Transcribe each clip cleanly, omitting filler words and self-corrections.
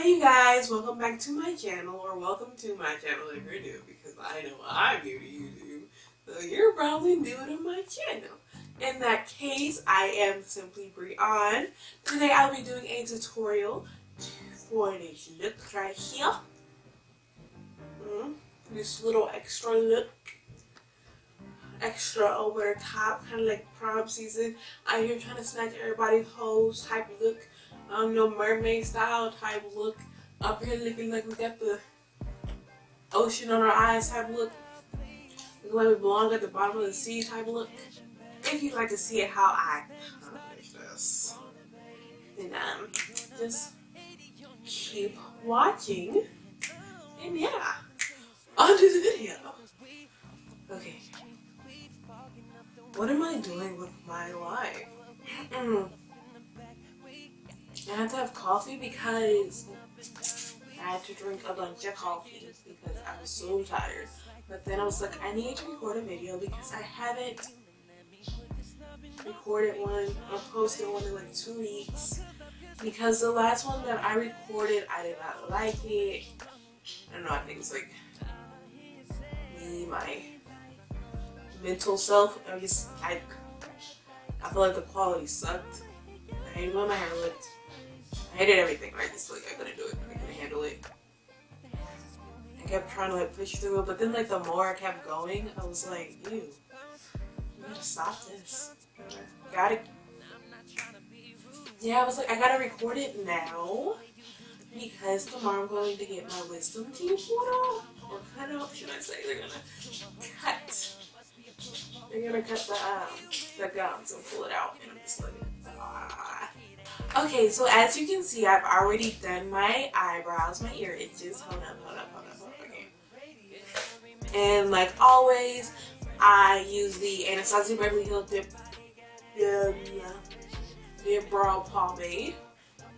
you guys, welcome back to my channel, or welcome to my channel if you're new, because I know I'm new to YouTube, so you're probably new to my channel. In that case, I am SimplyyBreon. Today I'll be doing a tutorial for this look right here. This little extra look. Extra over the top, kind of like prom season. I'm here trying to snatch everybody's hose type look. Mermaid style type look. Up here looking like we got the ocean on our eyes type look. Looking like we belong at the bottom of the sea type look. If you'd like to see it how I accomplish this, then just keep watching. And yeah, on to the video. Okay. What am I doing with my life? I had to have coffee because I had to drink a bunch of coffee because I was so tired. But then I was like, I need to record a video because I haven't recorded one or posted one in like 2 weeks. Because the last one that I recorded, I did not like it. I don't know, I think it's like me, my mental self. I feel like the quality sucked. I hated when my hair looked. I hated everything. I just like I couldn't do it. I couldn't handle it. I kept trying to like push through it, but then like the more I kept going, I was like, ew, you gotta stop this. Gotta. Yeah, I was like, I gotta record it now because tomorrow I'm going to get my wisdom teeth pulled off, or cut out. Should I say? They're gonna cut. They're gonna cut the gums and pull it out, and I'm just like, ah. Okay, so as you can see, I've already done my eyebrows, my ear itches. Hold up. Okay. And like always, I use the Anastasia Beverly Hills Dip Brow Pomade.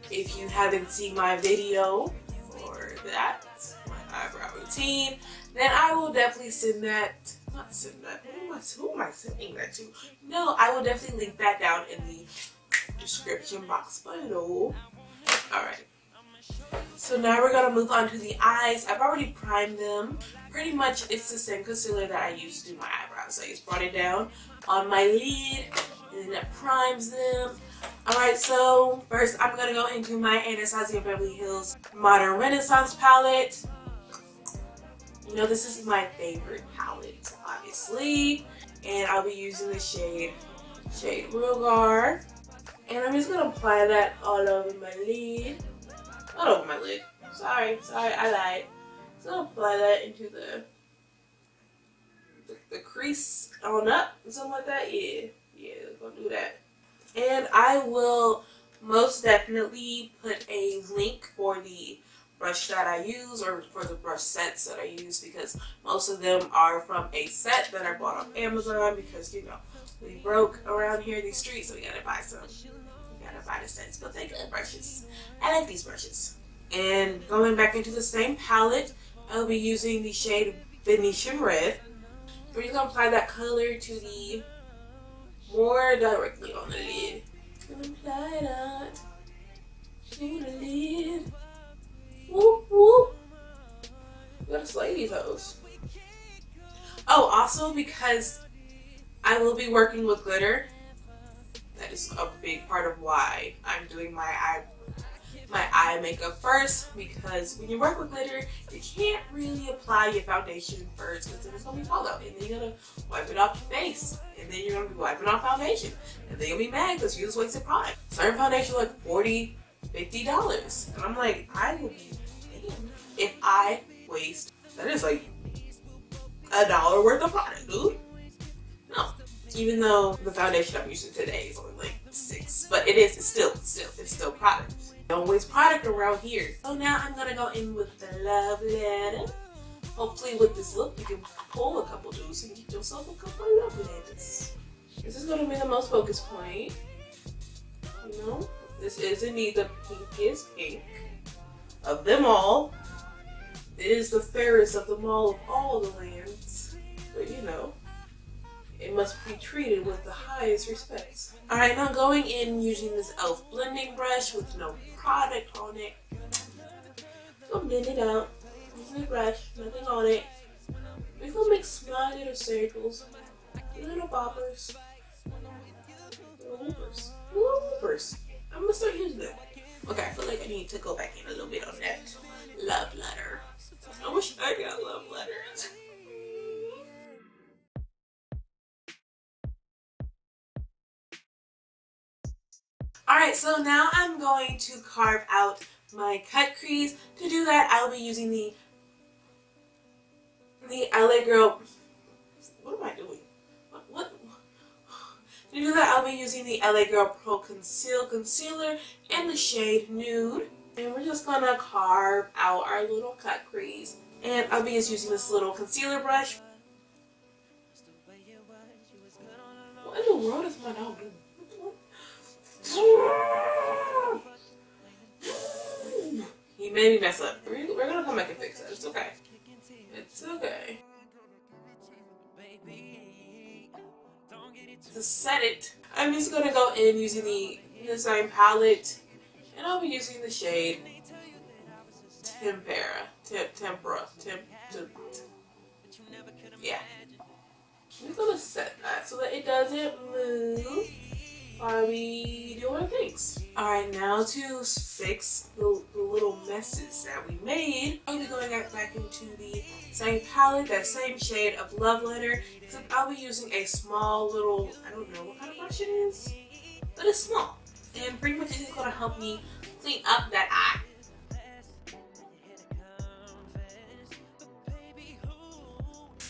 If you haven't seen my video for that, my eyebrow routine, then I will definitely send that. Not send that. Who am I sending that to? No, I will definitely link that down in the description box below. Alright. So now we're gonna move on to the eyes. I've already primed them. Pretty much it's the same concealer that I used to do my eyebrows. I just brought it down on my lid and then it primes them. Alright, so first I'm gonna go into my Anastasia Beverly Hills Modern Renaissance palette. You know, this is my favorite palette, obviously. And I'll be using the shade Rugar. And I'm just gonna apply that all over my lid. Not over my lid. Sorry, I lied. So I'll apply that into the crease on up, something like that. Yeah, gonna do that. And I will most definitely put a link for the brush that I use, or for the brush sets that I use, because most of them are from a set that I bought on Amazon, because you know we broke around here in these streets, so we gotta buy some. We gotta buy the sets, but they're good brushes. I like these brushes. And going back into the same palette, I'll be using the shade Venetian Red. We're just gonna apply that color to the more directly on the lid. Apply that to the lid. Whoop whoop. You gotta slay these hoes. Oh, also because I will be working with glitter. That is a big part of why I'm doing my eye makeup first, because when you work with glitter, you can't really apply your foundation first because then it's gonna be fallout, and then you're gonna wipe it off your face, and then you're gonna be wiping off foundation, and then you'll be mad because you just wasted product. Certain foundation like $40, $50, and I'm like, I will be damned if I waste. That is like $1 worth of product, dude. No. Even though the foundation I'm using today is only like $6, but it's still product. Don't waste product around here. So now I'm gonna go in with the love letter. Hopefully with this look you can pull a couple dudes and get yourself a couple of love letters. This is gonna be the most focus point. You know, this is indeed the pinkiest pink of them all. It is the fairest of them all, of all the lands. But you know, it must be treated with the highest respects. Alright, now going in using this e.l.f. blending brush with no product on it. So blend it out. Using the brush, nothing on it. We will make small little circles, little boppers, little hoopers, little hoopers. I'm gonna start using them. Okay, I feel like I need to go back in a little bit on that love letter. I wish I got love letters. Alright, so now I'm going to carve out my cut crease. To do that, I'll be using the LA Girl. What am I doing? What? To do that, I'll be using the LA Girl Pro Concealer in the shade Nude. And we're just gonna carve out our little cut crease. And I'll be just using this little concealer brush. What in the world is my dog doing? He made me mess up. We're gonna come back and fix it. It's okay. It's okay. To set it, I'm just gonna go in using the same palette, and I'll be using the shade Tempera. Yeah. I'm just gonna set that so that it doesn't move while we do our things. Alright, now to fix the little messes that we made, I'll be going back into the same palette, that same shade of Love Letter, except I'll be using a small little, I don't know what kind of brush it is, but it's small. And pretty much it's just gonna help me clean up that eye.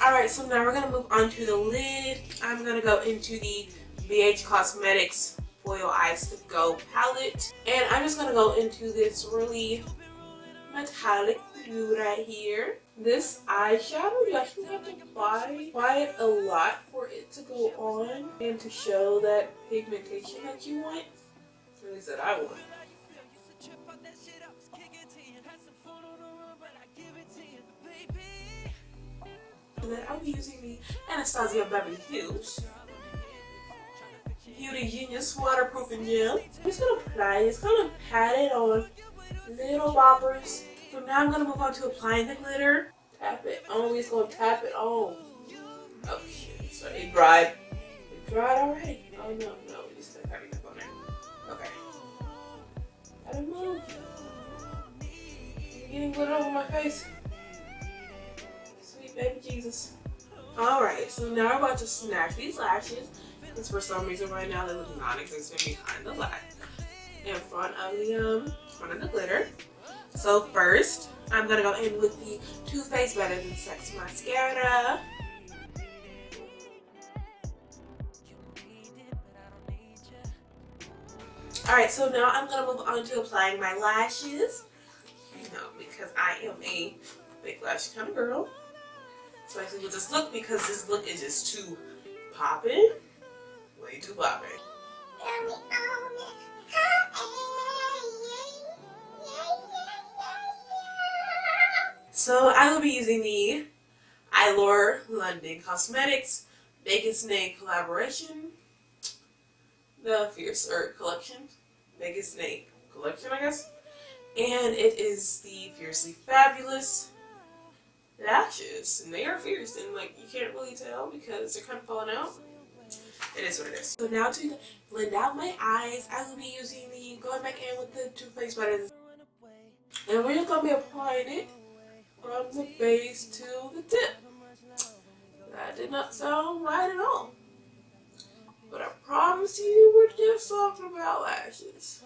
Alright, so now we're gonna move on to the lid. I'm gonna go into the BH Cosmetics Foil Eyes to Go palette. And I'm just gonna go into this really metallic blue right here. This eyeshadow, you actually have to apply it a lot for it to go on and to show that pigmentation that you want. At least that I want. And then I'll be using the Anastasia Beverly Hills Beauty Genius Waterproofing Gel. I'm just going to apply it. It's kind of pat it on little boppers. So now I'm going to move on to applying the glitter. Tap it. I'm always going to tap it on. Oh shit. So it dried. It dried already. Oh no, we just started having up on there. Okay. Gotta move. I'm getting glitter over my face. Sweet baby Jesus. Alright, so now I'm about to snatch these lashes. Because for some reason right now they look non-existent behind the lash. In front of the glitter. So first, I'm gonna go in with the Too Faced Better Than Sex mascara. Alright, so now I'm gonna move on to applying my lashes. You know, because I am a big lash kind of girl. Especially with this look, because this look is just too popping. Way too popping. So I will be using the Eylure London Cosmetics Bacon Snake collaboration. The Fierce Earth collection. Bacon Snake collection, I guess. And it is the Fiercely Fabulous lashes. And they are fierce, and like you can't really tell because they're kind of falling out. It is what it is. So now to blend out my eyes, I will be using going back in with the Too Faced Better Than. And we're just going to be applying it from the base to the tip. That did not sound right at all. But I promise you, we're just talking about lashes.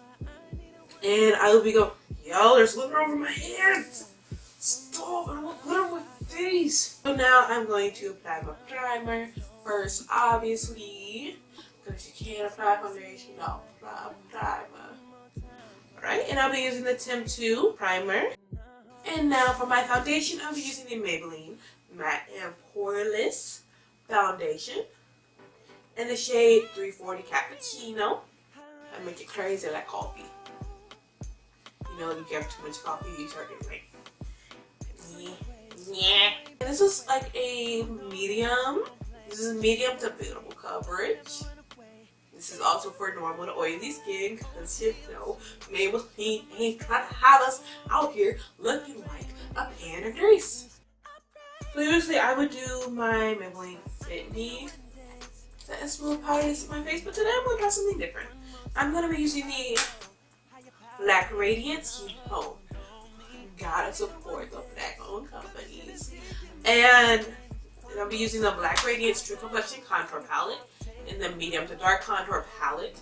And I will be going, yo, there's glitter over my hands. Stop, I want glitter on my face. So now I'm going to apply my primer. First, obviously, because you can't apply foundation, no, apply primer. Alright, and I'll be using the Tim 2 primer. And now for my foundation, I'll be using the Maybelline Matte and Poreless foundation. In the shade 340 Cappuccino. I make it crazy like coffee. You know, when you get too much coffee, you start getting like, yeah. And this is like a medium. This is medium to beautiful coverage. The This is also for normal to oily skin, because you know Maybelline ain't trying to have us out here looking like a pan of grease. So usually I would do my Maybelline Set Smooth powder to my face, but today I'm going to try something different. I'm going to be using the Black Radiance. You know, gotta support the Black owned companies. And I'll be using the Black Radiance True Complexion Contour Palette in the medium to dark contour palette.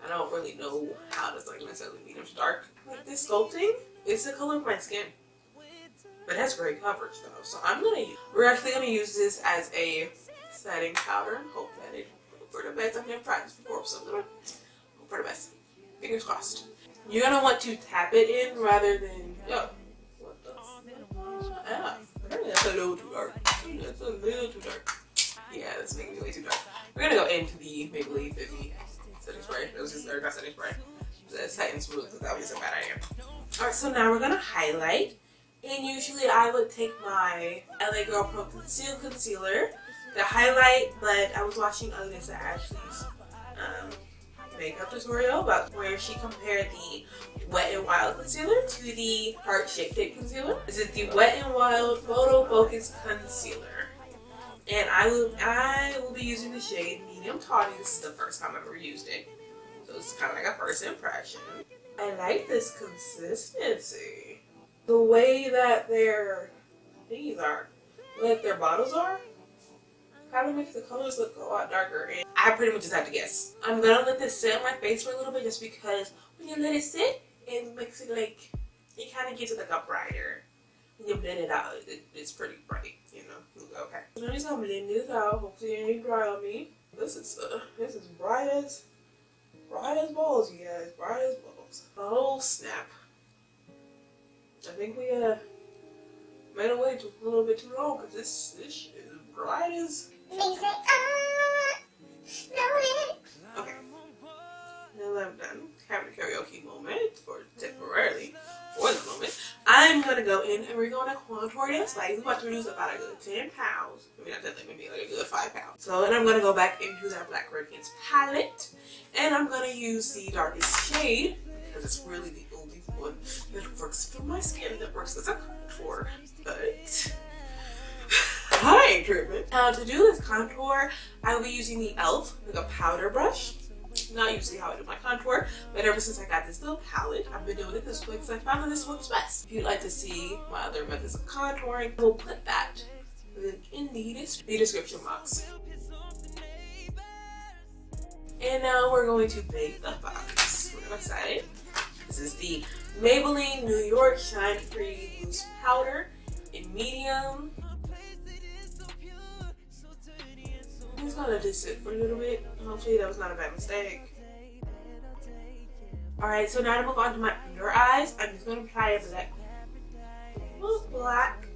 I don't really know how to like necessarily medium to dark. Like this sculpting is the color of my skin, but it has great coverage though. So we're actually gonna use this as a setting powder and hope that it for the best. I've never tried this before, so I'm gonna hope for the best. Fingers crossed. You're gonna want to tap it in rather than what the apparently that's a little too dark. That's a little too dark. Yeah, that's making me way too dark. We're gonna go into the Maybelline setting spray. It was just not setting spray. The Set Smooth, because that was a bad idea. Alright, so now we're gonna highlight. And usually I would take my LA Girl Pro Concealer to highlight, but I was watching Anastasia Ashley's makeup tutorial about where she compared the Wet n Wild concealer to the Tarte Shape Tape concealer. This is the Wet n Wild Photofocus concealer. And I will be using the shade Medium Tawny. This is the first time I've ever used it, so it's kind of like a first impression. I like this consistency. The way that their thingies are, like their bottles are, kind of makes the colors look a lot darker. And I pretty much just have to guess. I'm gonna let this sit on my face for a little bit, just because when you let it sit, it makes it like, it kind of gives it like a brighter. When you blend it out, it's pretty bright, you know. Okay. So I'm just gonna blend this out. Hopefully it ain't dry on me. This is bright as balls, you guys. Bright as balls. Oh snap! I think we made it wait a little bit too long, because this shit is bright as. Okay. Now that I'm done having a karaoke moment for the moment, I'm gonna go in and we're gonna contour this. Like, we're about to lose about a good 10 pounds. Maybe not that, maybe like a good 5 pounds. So, and I'm gonna go back into that Black Radiance palette, and I'm gonna use the darkest shade because it's really the only one that works for my skin, that works as a contour. But I ain't tripping. To do this contour, I will be using the e.l.f. like a powder brush. Not usually how I do my contour, but ever since I got this little palette, I've been doing it this way because I found that this works best. If you'd like to see my other methods of contouring, we'll put that link in the description box. And now we're going to bake the box. We're excited. This is the Maybelline New York Shine Free Loose Powder in medium. I'm just gonna let this sit for a little bit. Hopefully that was not a bad mistake. Alright, so now to move on to my under eyes, I'm just gonna apply a black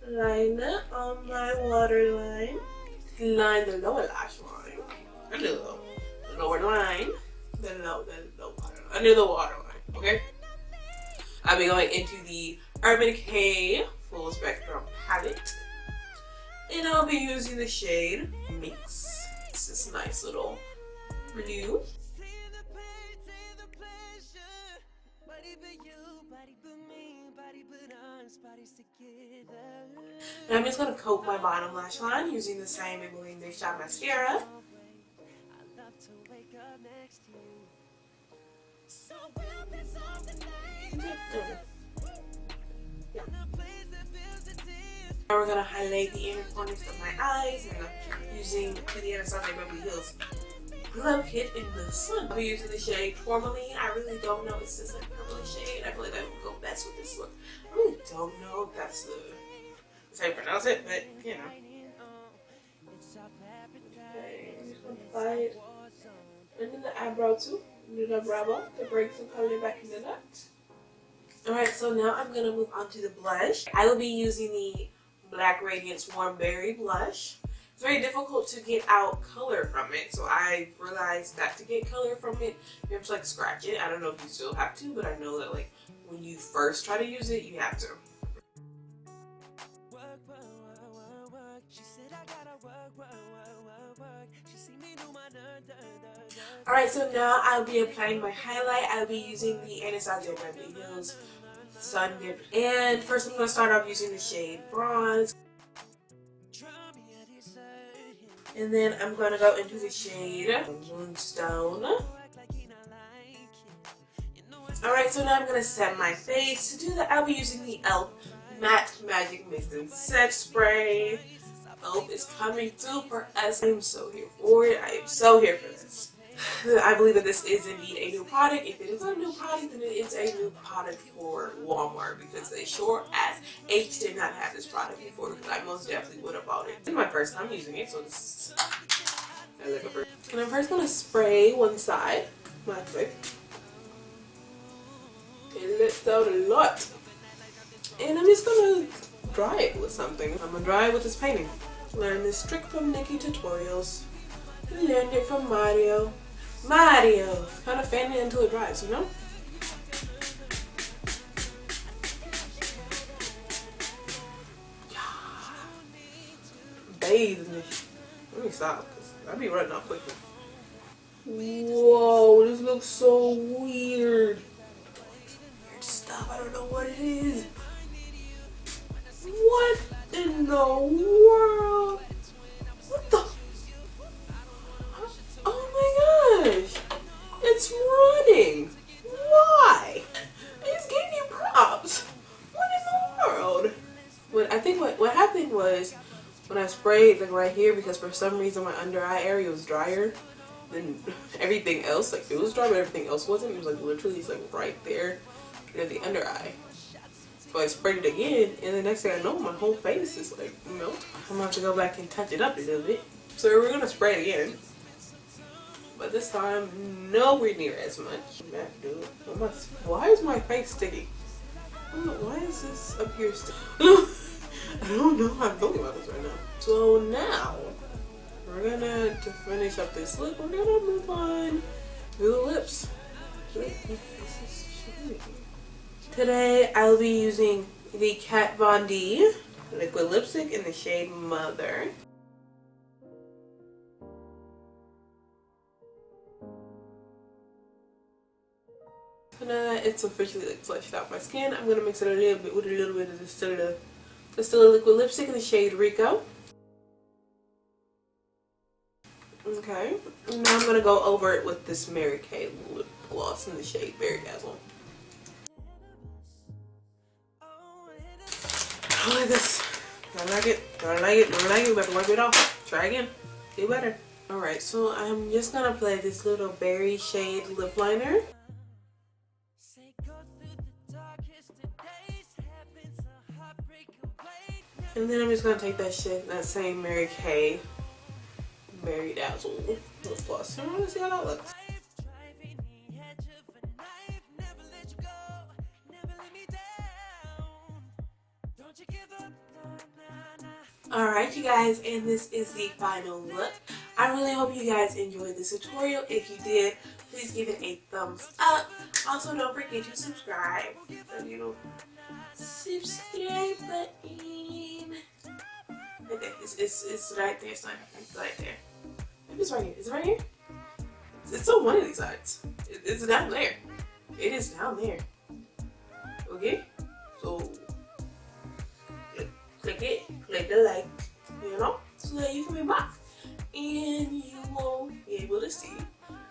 liner on my waterline. Line the lower lash line. Under the lower line. Under the waterline. Okay? I'll be going into the Decay Full Spectrum palette. And I'll be using the shade Mix. It's this nice little blue. And I'm just going to coat my bottom lash line using the same Maybelline Shine Mascara. Now we're going to highlight the inner corners of my eyes, and I'm using the Anastasia Beverly Hills Glow Kit in the sun. I'll be using the shade Tourmaline. I really don't know. It's just like a purple shade. I feel like that would go best with this look. I really don't know if that's how you pronounce it, but you know. Okay, I'm just going to apply it under the eyebrow too. Under the brow bone to bring some color back into that. Alright, so now I'm going to move on to the blush. I will be using the Black Radiance Warm Berry Blush. It's very difficult to get out color from it, so I realized that to get color from it, you have to like scratch it. I don't know if you still have to, but I know that like when you first try to use it, you have to. Alright, so now I'll be applying my highlight. I'll be using the Anastasia Beverly Hills Sun Dip. And first I'm going to start off using the shade Bronze. And then I'm going to go into the shade Moonstone. Alright, so now I'm going to set my face. To do that, I'll be using the e.l.f. Matte Magic Mix and Set Spray. e.l.f. is coming through for us. I am so here for it. I am so here for this. I believe that this is indeed a new product. If it is not a new product, then it is a new product for Walmart, because they sure as H did not have this product before, because I most definitely would have bought it. This is my first time using it, so this is and I'm first going to spray one side of my face. It lifts out a lot. And I'm just going to dry it with something. I'm going to dry it with this painting. Learned this trick from Nikki Tutorials. Learned it from Mario. Mario! Kind of fan it until it dries, you know? Bathe in this. Let me stop, because I'll be running off quickly. Whoa, this looks so weird. Weird stuff, I don't know what it is. What in the world? What the? Oh my gosh! It's running! Why? I just gave you props! What in the world? But I think what happened was when I sprayed like right here, because for some reason my under eye area was drier than everything else. Like it was dry, but everything else wasn't. It was like literally just like right there near the under eye. So I sprayed it again, and the next thing I know, my whole face is like melted. I'm gonna have to go back and touch it up a little bit. So we're gonna spray it again, but this time nowhere near as much. Why is my face sticky? Why is this up here sticky? I don't know how I'm feeling about this right now. So now we're gonna, to finish up this look, we're gonna move on to the lips. Today I'll be using the Kat Von D liquid lipstick in the shade Mother. So now that it's officially like fleshed out my skin, I'm gonna mix it a little bit with a little bit of Distiller liquid lipstick in the shade Rico. Okay, and now I'm gonna go over it with this Mary Kay lip gloss in the shade Berry Dazzle. I like this. I like it. I like it. I like it. We have to wipe it off. Try again. Do better. Alright, so I'm just gonna apply this little berry shade lip liner. And then I'm just gonna take that same Mary Kay Berry Dazzle lip gloss. And I'm gonna see how that looks. Alright you guys, and this is the final look. I really hope you guys enjoyed this tutorial. If you did, please give it a thumbs up. Also, don't forget to subscribe. The little subscribe button. Okay, it's right there, son. It's right there. Maybe it's right here. Is it right here? It's on one of these sides. It's down there. It is down there. Okay? So click it, click the like, you know, so that you can be back and you will be able to see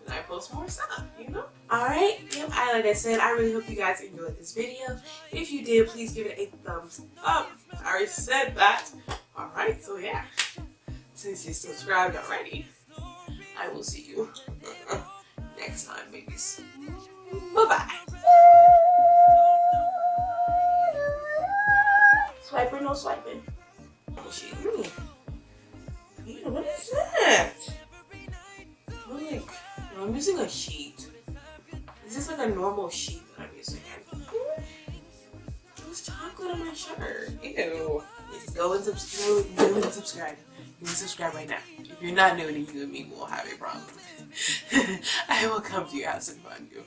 when I post more stuff, you know. Alright, yep, like I said, I really hope you guys enjoyed this video. If you did, please give it a thumbs up. I already said that. Alright, so yeah, since you subscribed already, I will see you next time, babies. Bye-bye. Swiper, no swiping. Oh, shit. Yeah, what is that? Like, no, I'm using a sheet. Is this like a normal sheet that I'm using? There's chocolate on my shirt. Ew. Go and subscribe. You can subscribe right now. If you're not new to you and me, we'll have a problem. I will come to your house and find you.